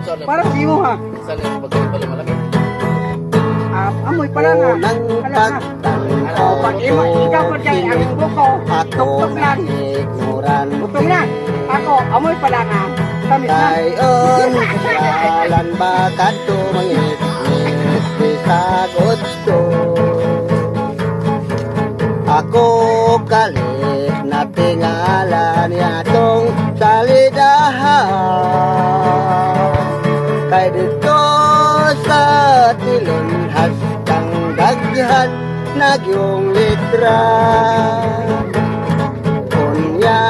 Parang di mo ha. Saan yung pagkain pala malamig? Amoy pala nga. Unang pagtanaw Pag ikaw ko dyan, ang buko, ako tuktok lang. ignoran. Butong na. Ako, amoy pala nga. Tamis na. Kayon, kalan ba kadto mangit-ngit sa gusto. Ako kalit na tingalan yatong salidahan. Kay dito sa tilon hastang daghan nagyong litra. Kunya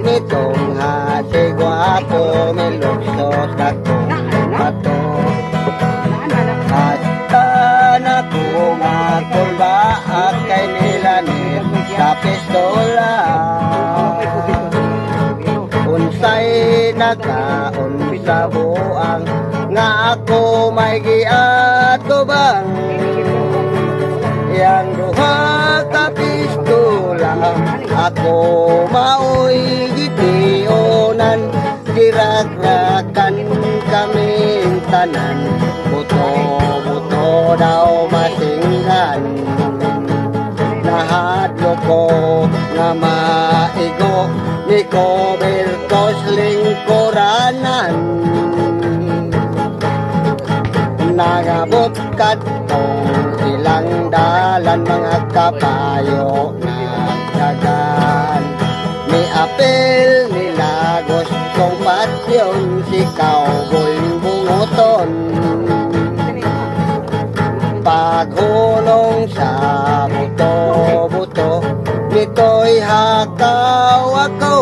nitong hasigwapo meluksos akong bato. Hasta na kung akong baak kay nilanit sa pistola. Unsay nagkaon sa buang nga ako may giatubang. Yang duha ka pistola ako maoy gitionan. Diragrakan kaming tanan, buto-buto daw masinggan. Nahadlo ko nga maigo ni Cobertos lingkuranan. Nagabot kadtong ilang dalan mga kapayo nagdagan. Ni apel nila gustong patyon si cowboy bunguton. Paghunong sa buto-buto nito'y hakaw ako.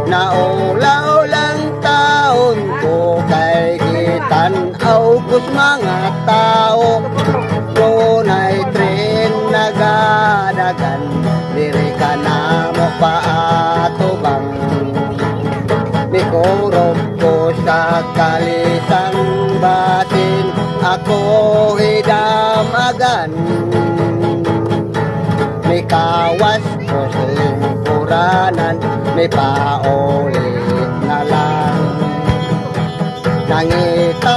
Naulaw lang taon ko kay kitanaw kus mga tao. Dunay tren nagadagan, diri ka na mo paatubang. Mikurog ko sa kalisang batin, ako hidamagan. May kawas ko sa lingkuranan, may paulit na lang. Nangita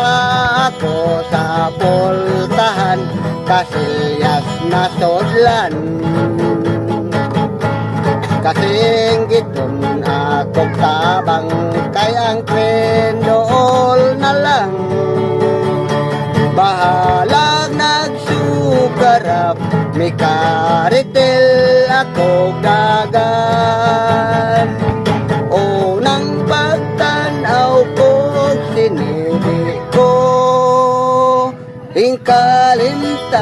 ako sa pultahan, kasilyas na sodlan. Kasing giton akong tabang, kay ang tren dool na lang. Bahalag nagsukarap, may karitel ako dagan. Unang pagtanaw ko, sinili ko, ingkalimtan.